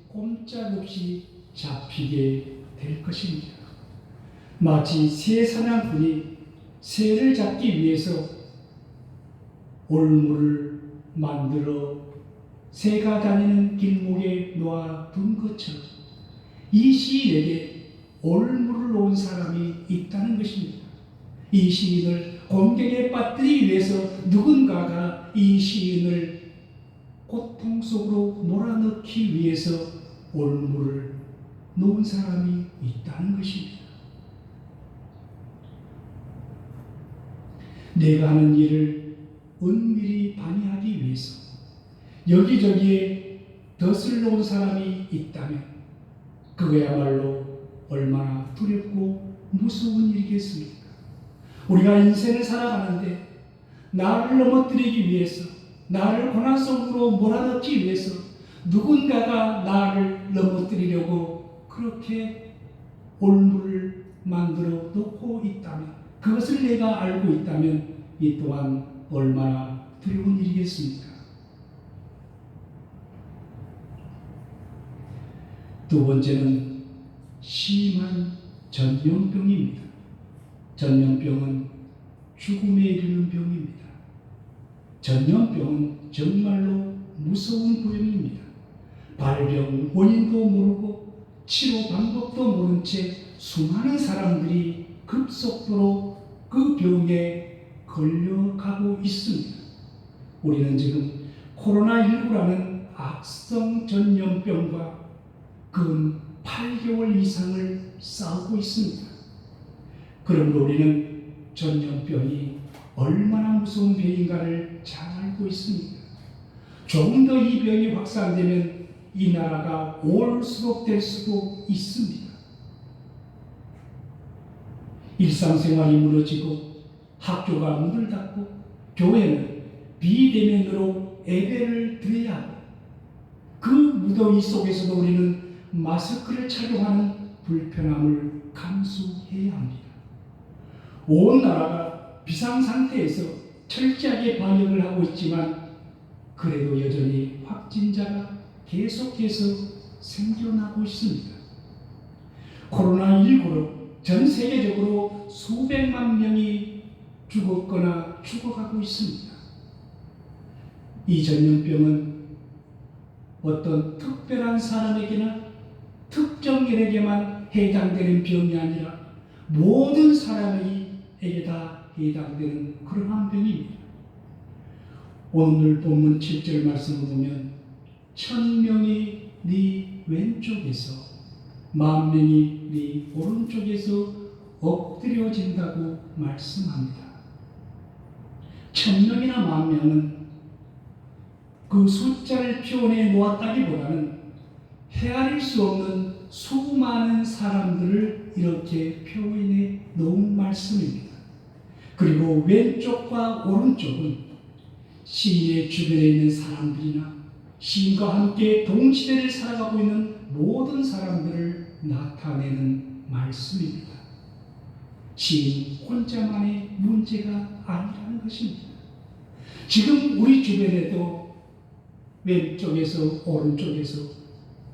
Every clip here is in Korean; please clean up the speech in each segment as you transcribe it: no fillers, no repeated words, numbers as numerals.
꼼짝없이 잡히게 될 것입니다. 마치 새 사냥꾼이 새를 잡기 위해서 올무를 만들어 새가 다니는 길목에 놓아둔 것처럼 이 시인에게 올무를 놓은 사람이 있다는 것입니다. 이 시인을 곤경에 빠뜨리기 위해서 누군가가 이 시인을 고통 속으로 몰아넣기 위해서 올무를 놓은 사람이 있다는 것입니다. 내가 하는 일을 은밀히 방해하기 위해서 여기저기에 덫을 놓은 사람이 있다면 그거야말로 얼마나 두렵고 무서운 일이겠습니까? 우리가 인생을 살아가는데 나를 넘어뜨리기 위해서, 나를 고난 속으로 몰아넣기 위해서 누군가가 나를 넘어뜨리려고 그렇게 올무를 만들어 놓고 있다면, 그것을 내가 알고 있다면 이 또한 얼마나 두려운 일이겠습니까? 두 번째는 심한 전염병입니다. 전염병은 죽음에 이르는 병입니다. 전염병은 정말로 무서운 병입니다. 발병 원인도 모르고 치료 방법도 모른 채 수많은 사람들이 급속도로 그 병에 걸려가고 있습니다. 우리는 지금 코로나19라는 악성 전염병과 근 8개월 이상을 싸우고 있습니다. 그러므로 우리는 전염병이 얼마나 무서운 병인가를 잘 알고 있습니다. 조금 더 이 병이 확산되면 이 나라가 올수록 될 수도 있습니다. 일상생활이 무너지고 학교가 문을 닫고 교회는 비대면으로 예배를 드려야 하고 그 무더위 속에서도 우리는 마스크를 착용하는 불편함을 감수해야 합니다. 온 나라가 비상상태에서 철저하게 방역을 하고 있지만 그래도 여전히 확진자가 계속해서 생겨나고 있습니다. 코로나19로 전 세계적으로 수백만 명이 죽었거나 죽어가고 있습니다. 이 전염병은 어떤 특별한 사람에게나 특정인에게만 해당되는 병이 아니라 모든 사람에게 다 해당되는 그러한 병입니다. 오늘 본문 7절 말씀을 보면 1000명이 네 왼쪽에서 10,000명이 네 오른쪽에서 엎드려진다고 말씀합니다. 1000명이나 10,000명은 그 숫자를 표현해 놓았다기보다는 헤아릴 수 없는 수많은 사람들을 이렇게 표현해 놓은 말씀입니다. 그리고 왼쪽과 오른쪽은 시인의 주변에 있는 사람들이나 시인과 함께 동시대를 살아가고 있는 모든 사람들을 나타내는 말씀입니다. 시인 혼자만의 문제가 아니라는 것입니다. 지금 우리 주변에도 왼쪽에서 오른쪽에서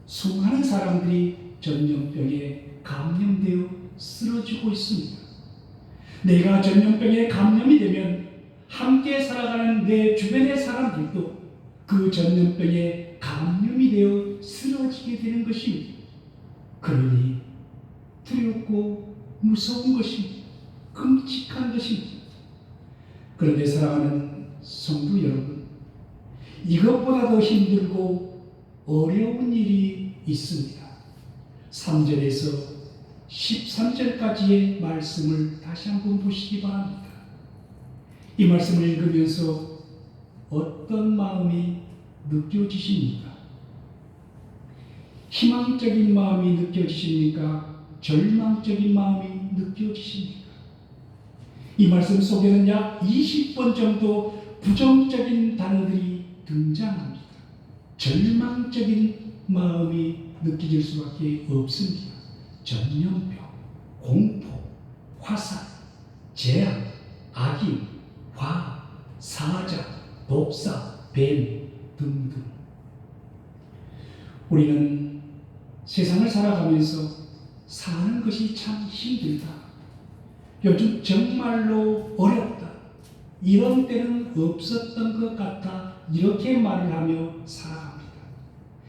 수많은 사람들이 전염병에 감염되어 쓰러지고 있습니다. 내가 전염병에 감염이 되면 함께 살아가는 내 주변의 사람들도 그 전염병에 감염이 되어 쓰러지게 되는 것입니다. 그러니 두렵고 무서운 것입니다. 끔찍한 것입니다. 그런데 사랑하는 성도 여러분, 이것보다 더 힘들고 어려운 일이 있습니다. 3절에서 13절까지의 말씀을 다시 한번 보시기 바랍니다. 이 말씀을 읽으면서 어떤 마음이 느껴지십니까? 희망적인 마음이 느껴지십니까? 절망적인 마음이 느껴지십니까? 이 말씀 속에는 약 20번 정도 부정적인 단어들이 등장합니다. 절망적인 마음이 느껴질 수밖에 없습니다. 전염병, 공포, 화산, 재앙, 악인, 화학, 사자, 독사, 뱀 등등. 우리는 세상을 살아가면서 사는 것이 참 힘들다. 요즘 정말로 어렵다. 이런 때는 없었던 것 같아. 이렇게 말을 하며 살아갑니다.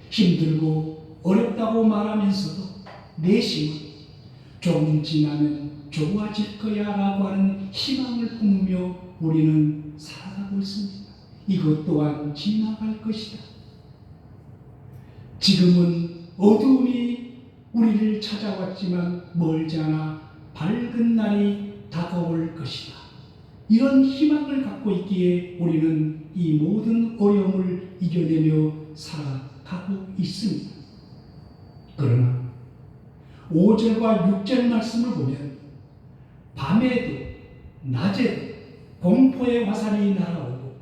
힘들고 어렵다고 말하면서도 내심은 좀 지나면 좋아질 거야 라고 하는 희망을 품으며 우리는 살아가고 있습니다. 이것 또한 지나갈 것이다. 지금은 어두움이 우리를 찾아왔지만 멀지 않아 밝은 날이 다가올 것이다. 이런 희망을 갖고 있기에 우리는 이 모든 어려움을 이겨내며 살아가고 있습니다. 그러나 5절과 6절 말씀을 보면 밤에도 낮에도 공포의 화살이 날아오고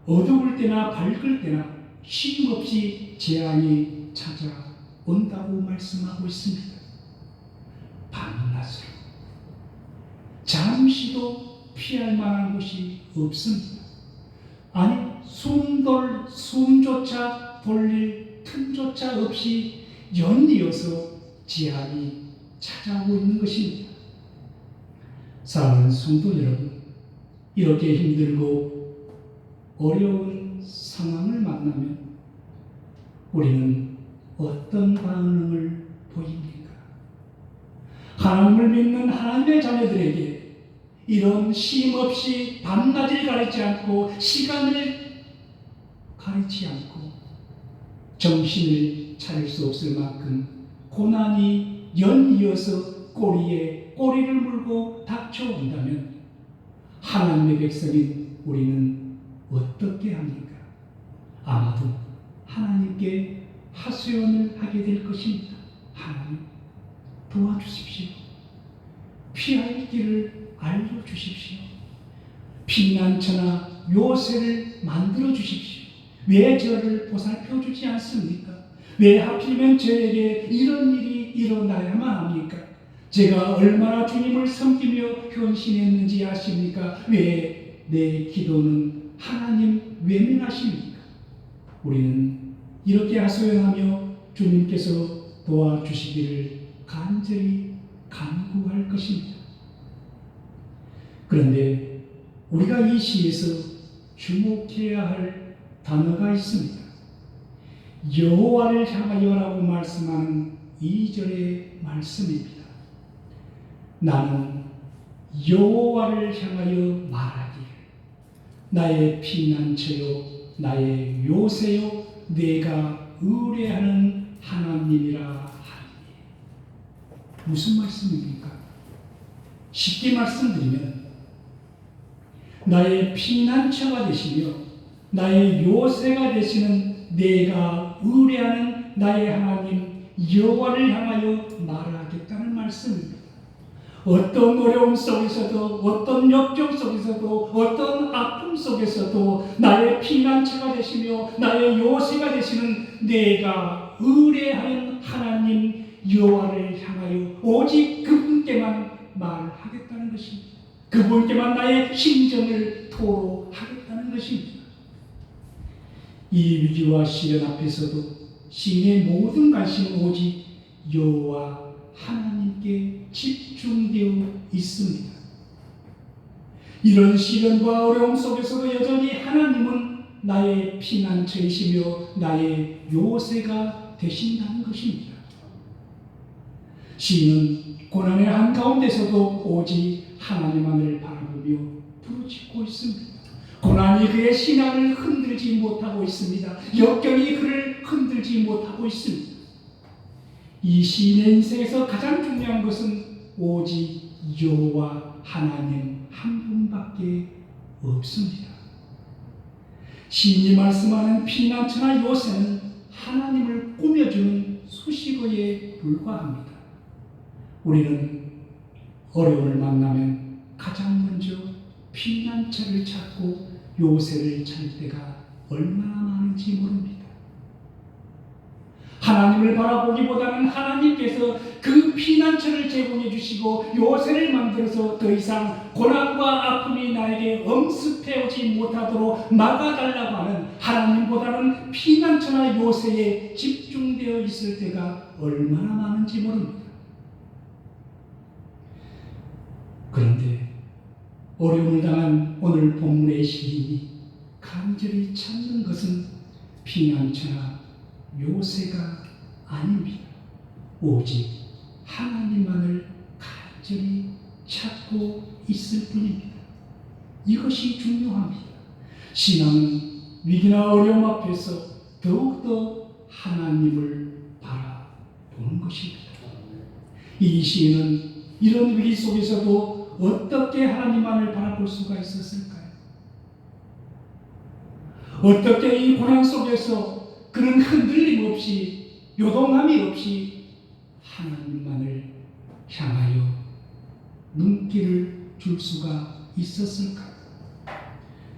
어두울 때나 밝을 때나 쉼없이 재앙이 찾아온다고 말씀하고 있습니다. 밤낮으로 잠시도 피할 만한 곳이 없습니다. 아니 숨조차 돌릴 틈조차 없이 연이어서 재앙이 찾아오고 있는 것입니다. 사랑하는 성도 여러분, 이렇게 힘들고 어려운 상황을 만나면 우리는 어떤 반응을 보입니까? 하나님을 믿는 하나님의 자녀들에게 이런 쉼없이 밤낮을 가리지 않고 시간을 가리지 않고 정신을 차릴 수 없을 만큼 고난이 연이어서 꼬리에 꼬리를 물고 닥쳐온다면 하나님의 백성인 우리는 어떻게 합니까? 아마도 하나님께 하소연을 하게 될 것입니다. 하나님 도와주십시오. 피할 길을 알려주십시오. 피난처나 요새를 만들어 주십시오. 왜 저를 보살펴 주지 않습니까? 왜 하필이면 저에게 이런 일이 일어나야만 합니까? 제가 얼마나 주님을 섬기며 헌신했는지 아십니까? 왜 내 기도는 하나님 외면하십니까? 우리는 이렇게 하소연하며 주님께서 도와주시기를 간절히 간구할 것입니다. 그런데 우리가 이 시에서 주목해야 할 단어가 있습니다. 여호와를 향하여라고 말씀하는 2절의 말씀입니다. 나는 여호와를 향하여 말하기를 나의 피난처요 나의 요새요 내가 의뢰하는 하나님이라 하니. 무슨 말씀입니까? 쉽게 말씀드리면 나의 피난처가 되시며 나의 요새가 되시는 내가 의뢰하는 나의 하나님 여호와를 향하여 말하겠다는 말씀입니다. 어떤 어려움 속에서도 어떤 역경 속에서도 어떤 아픔 속에서도 나의 피난처가 되시며 나의 요새가 되시는 내가 의뢰하는 하나님 여호와를 향하여 오직 그분께만 말하겠다는 것입니다. 그분께만 나의 심정을 토로하겠다는 것입니다. 이 위기와 시련 앞에서도 시인의 모든 관심은 오직 여호와 하나님께 집중되어 있습니다. 이런 시련과 어려움 속에서도 여전히 하나님은 나의 피난처이시며 나의 요새가 되신다는 것입니다. 시인은 고난의 한가운데서도 오직 하나님만을 바라보며 부르짖고 있습니다. 고난이 그의 신앙을 흔들지 못하고 있습니다. 역경이 그를 흔들지 못하고 있습니다. 이 시인의 인생에서 가장 중요한 것은 오직 여호와 하나님 한 분밖에 없습니다. 시인이 말씀하는 피난처나 요새는 하나님을 꾸며주는 수식어에 불과합니다. 우리는 어려움을 만나면 가장 먼저 피난처를 찾고 요새를 찾을 때가 얼마나 많은지 모릅니다. 하나님을 바라보기보다는 하나님께서 그 피난처를 제공해 주시고 요새를 만들어서 더 이상 고난과 아픔이 나에게 엄습해 오지 못하도록 막아달라고 하는 하나님보다는 피난처나 요새에 집중되어 있을 때가 얼마나 많은지 모릅니다. 그런데 어려움을 당한 오늘 본문의 시인이 간절히 찾는 것은 피난처나 요새가 아닙니다. 오직 하나님만을 간절히 찾고 있을 뿐입니다. 이것이 중요합니다. 신앙은 위기나 어려움 앞에서 더욱더 하나님을 바라보는 것입니다. 이 시인은 이런 위기 속에서도 어떻게 하나님만을 바라볼 수가 있었을까요? 어떻게 이 고난 속에서 그는 흔들림 없이 요동함이 없이 하나님만을 향하여 눈길을 줄 수가 있었을까요?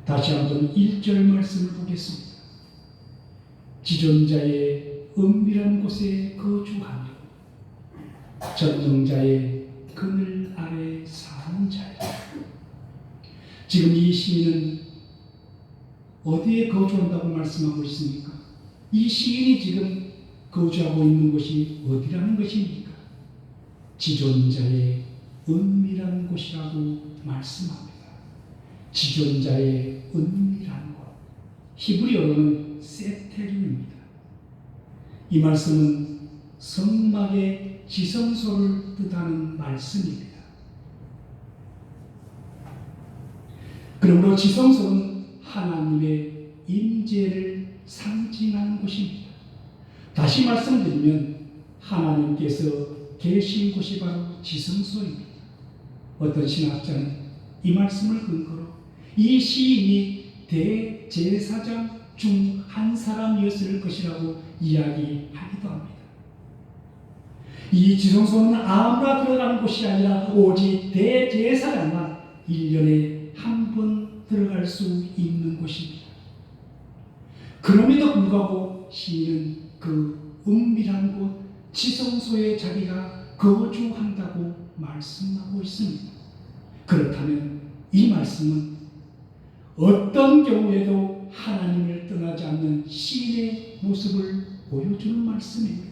다시 한번 1절 말씀을 보겠습니다. 지존자의 은밀한 곳에 거주하며 전능자의 그늘 아래 사는 자야. 지금 이 시인은 어디에 거주한다고 말씀하고 있습니까? 이 시인이 지금 거주하고 있는 곳이 어디라는 것입니까? 지존자의 은밀한 곳이라고 말씀합니다. 지존자의 은밀한 곳. 히브리어로는 세텔입니다. 이 말씀은 성막의 지성소를 뜻하는 말씀입니다. 그러므로 지성소는 하나님의 임재를 상징하는 곳입니다. 다시 말씀드리면 하나님께서 계신 곳이 바로 지성소입니다. 어떤 신학자는 이 말씀을 근거로 이 시인이 대제사장 중 한 사람이었을 것이라고 이야기하기도 합니다. 이 지성소는 아무나 들어가는 곳이 아니라 오직 대제사장만 1년에 한 번 들어갈 수 있는 곳입니다. 그럼에도 불구하고 시인은 그 은밀한 곳 지성소에 자기가 거주한다고 말씀하고 있습니다. 그렇다면 이 말씀은 어떤 경우에도 하나님을 떠나지 않는 시인의 모습을 보여주는 말씀입니다.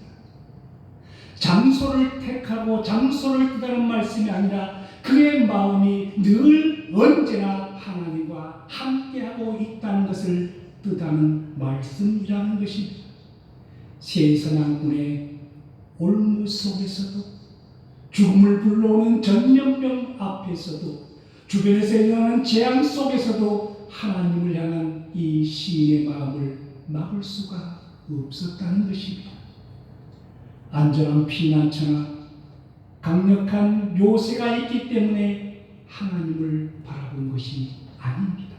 장소를 택하고 장소를 뜻하는 말씀이 아니라 그의 마음이 늘 언제나 하나님과 함께하고 있다는 것을 뜻하는 말씀이라는 것입니다. 세사냥꾼의 올무 속에서도 죽음을 불러오는 전염병 앞에서도 주변에서 일어나는 재앙 속에서도 하나님을 향한 이 시인의 마음을 막을 수가 없었다는 것입니다. 안전한 피난처나 강력한 요새가 있기 때문에 하나님을 바라본 것이 아닙니다.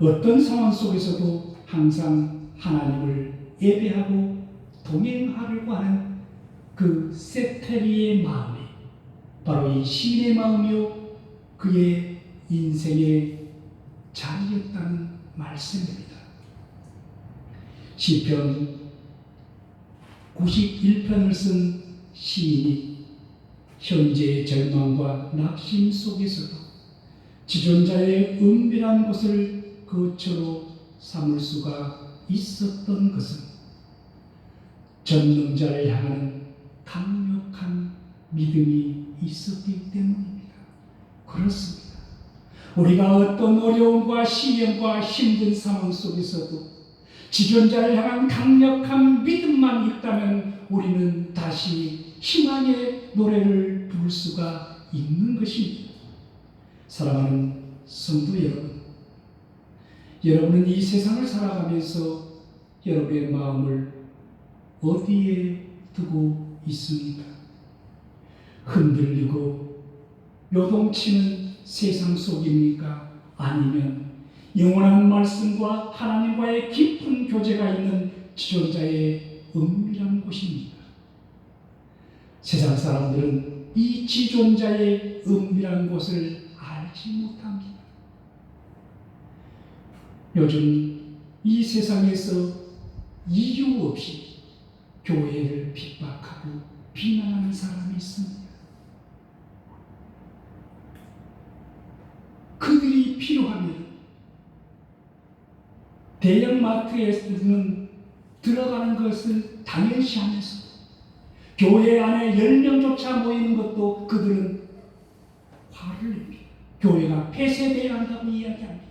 어떤 상황 속에서도 항상 하나님을 예배하고 동행하려고 하는 그 세테리의 마음이 바로 이 시인의 마음이요 그의 인생의 자리였다는 말씀입니다. 시편 91편을 쓴 시인이 현재의 절망과 낙심 속에서도 지존자의 은밀한 곳을 거처로 삼을 수가 있었던 것은 전능자를 향하는 강력한 믿음이 있었기 때문입니다. 그렇습니다. 우리가 어떤 어려움과 시련과 힘든 상황 속에서도 지존자를 향한 강력한 믿음만 있다면 우리는 다시 희망의 노래를 부를 수가 있는 것입니다. 사랑하는 성도 여러분, 여러분은 이 세상을 살아가면서 여러분의 마음을 어디에 두고 있습니까? 흔들리고 요동치는 세상 속입니까? 아니면 영원한 말씀과 하나님과의 깊은 교제가 있는 지존자의 은밀한 곳입니다. 세상 사람들은 이 지존자의 은밀한 곳을 알지 못합니다. 요즘 이 세상에서 이유 없이 교회를 핍박하고 비난하는 사람이 있습니다. 그들이 필요하면 대형마트에서는 들어가는 것을 당연시하면서 교회 안에 10명조차 모이는 것도 그들은 화를 냅니다. 교회가 폐쇄되어야 한다고 이야기합니다.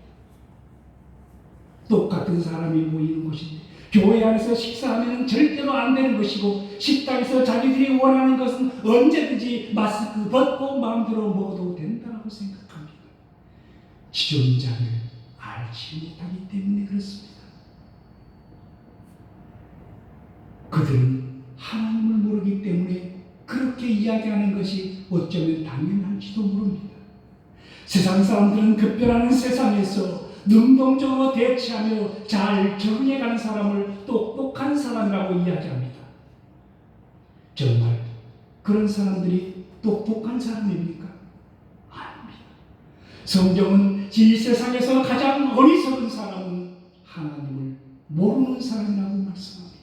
똑같은 사람이 모이는 곳인데 교회 안에서 식사하면 절대로 안 되는 것이고 식당에서 자기들이 원하는 것은 언제든지 마스크 벗고 마음대로 먹어도 된다고 생각합니다. 지존자를 알지 못하기 때문에 그렇습니다. 그들은 하나님을 모르기 때문에 그렇게 이야기하는 것이 어쩌면 당연한지도 모릅니다. 세상 사람들은 급변하는 세상에서 능동적으로 대치하며 잘 적응해가는 사람을 똑똑한 사람이라고 이야기합니다. 정말 그런 사람들이 똑똑한 사람입니까? 아닙니다. 성경은 이 세상에서 가장 어리석은 사람은 하나님을 모르는 사람이라고 말씀합니다.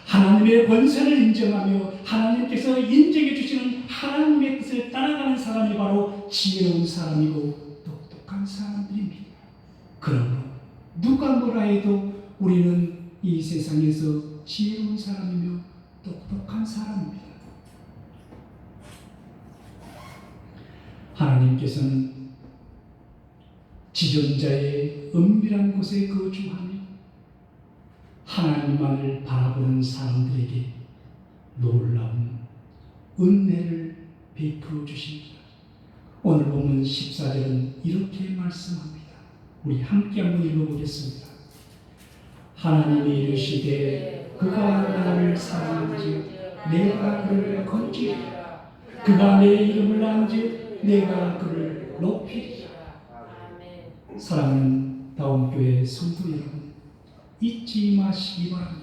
하나님의 권세를 인정하며 하나님께서 인정해 주시는 하나님의 뜻을 따라가는 사람이 바로 지혜로운 사람이고 똑똑한 사람들입니다. 그러므로 누가 뭐라 해도 우리는 이 세상에서 지혜로운 사람이며 똑똑한 사람입니다. 하나님께서는 지존자의 은밀한 곳에 거주하며 하나님만을 바라보는 사람들에게 놀라운 은혜를 베풀어 주십니다. 오늘 본문 14절은 이렇게 말씀합니다. 우리 함께 한번 읽어보겠습니다. 하나님이 이르시되 그가 나를 사랑한즉 내가 그를 건지리라. 그가 내 이름을 안즉 내가 그를 높이리라. 사랑하는 다운교회 성도 여러분, 잊지 마시기 바랍니다.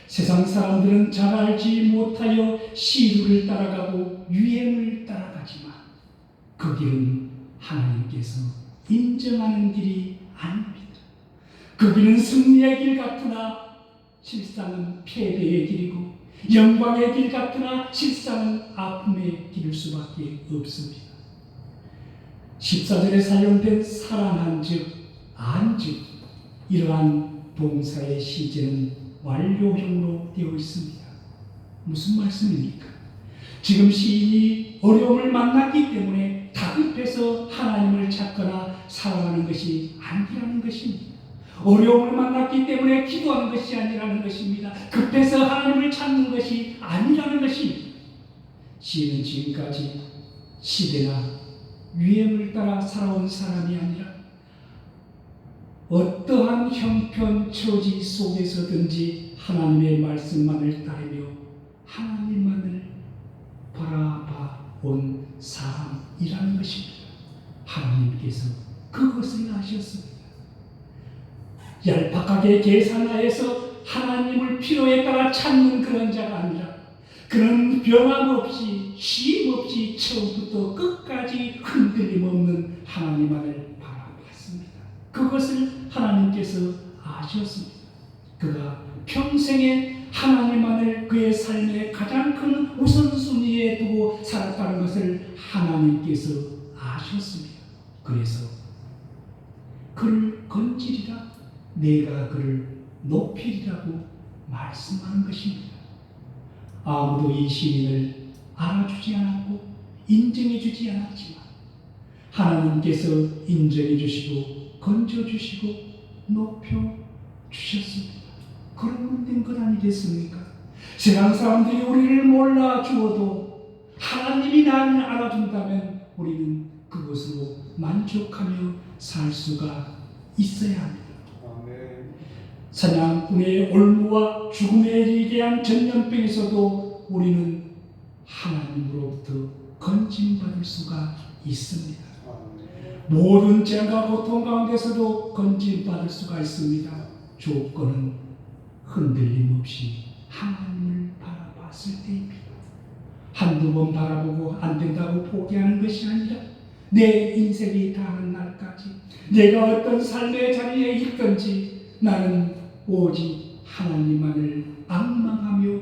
세상 사람들은 잘 알지 못하여 시류를 따라가고 유행을 따라가지만 그 길은 하나님께서 인정하는 길이 아닙니다. 그 길은 승리의 길 같으나 실상은 패배의 길이고 영광의 길 같으나 실상은 아픔의 길일 수밖에 없습니다. 14절에 사용된 사랑한즉 안즉 이러한 동사의 시제는 완료형으로 되어 있습니다. 무슨 말씀입니까? 지금 시인이 어려움을 만났기 때문에 다급해서 하나님을 찾거나 사랑하는 것이 아니라는 것입니다. 어려움을 만났기 때문에 기도하는 것이 아니라는 것입니다. 급해서 하나님을 찾는 것이 아니라는 것입니다. 시인은 지금까지 시대나 유행을 따라 살아온 사람이 아니라 어떠한 형편 처지 속에서든지 하나님의 말씀만을 따르며 하나님만을 바라봐온 사람이라는 것입니다. 하나님께서 그것을 아셨습니다. 얄팍하게 계산하여서 하나님을 필요에 따라 찾는 그런 자가 아니라 그런 변함없이 쉼없이 처음부터 끝까지 흔들림 없는 하나님만을 바라봤습니다. 그것을 하나님께서 아셨습니다. 그가 평생에 하나님만을 그의 삶의 가장 큰 우선순위에 두고 살았다는 것을 하나님께서 아셨습니다. 그래서 그를 건지리라, 내가 그를 높이리라고 말씀하는 것입니다. 아무도 이 시인을 알아주지 않았고 인정해주지 않았지만 하나님께서 인정해주시고 건져주시고 높여주셨습니다. 그러면 된 것 아니겠습니까? 세상 사람들이 우리를 몰라주어도 하나님이 나를 알아준다면 우리는 그것으로 만족하며 살 수가 있어야 합니다. 사냥꾼의 올무와 죽음에 이르게 한 전염병에서도 우리는 하나님으로부터 건짐받을 수가 있습니다. 모든 재앙과 고통 가운데서도 건짐받을 수가 있습니다. 조건은 흔들림 없이 하나님을 바라봤을 때입니다. 한두 번 바라보고 안 된다고 포기하는 것이 아니라 내 인생이 다하는 날까지 내가 어떤 삶의 자리에 있든지 나는 오직 하나님만을 앙망하며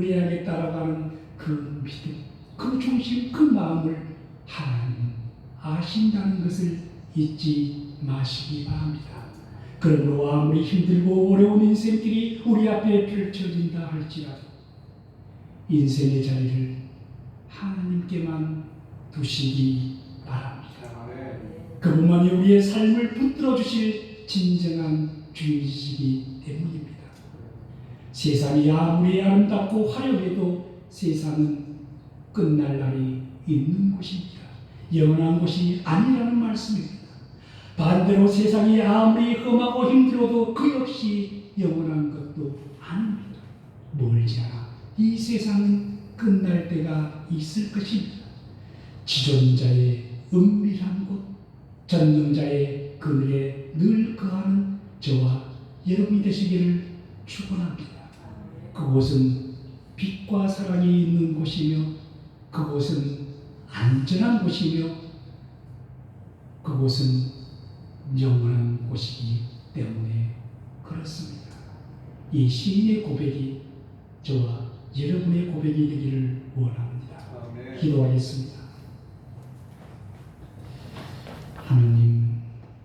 담대하게 따라가는 그 믿음, 그 중심, 그 마음을 하나님은 아신다는 것을 잊지 마시기 바랍니다. 그러므로 아무리 힘들고 어려운 인생길이 우리 앞에 펼쳐진다 할지라도 인생의 자리를 하나님께만 두시기 바랍니다. 그분만이 우리의 삶을 붙들어 주실 진정한 주인이시기 때문입니다. 세상이 아무리 아름답고 화려해도 세상은 끝날 날이 있는 곳입니다. 영원한 곳이 아니라는 말씀입니다. 반대로 세상이 아무리 험하고 힘들어도 그 역시 영원한 것도 아닙니다. 멀지 않아 이 세상은 끝날 때가 있을 것입니다. 지존자의 은밀한 곳, 전능자의 그늘에 늘 거하는 저와 여러분이 되시기를 축원합니다. 그곳은 빛과 사랑이 있는 곳이며 그곳은 안전한 곳이며 그곳은 영원한 곳이기 때문에 그렇습니다. 이 시인의 고백이 저와 여러분의 고백이 되기를 원합니다. 기도하겠습니다. 하나님,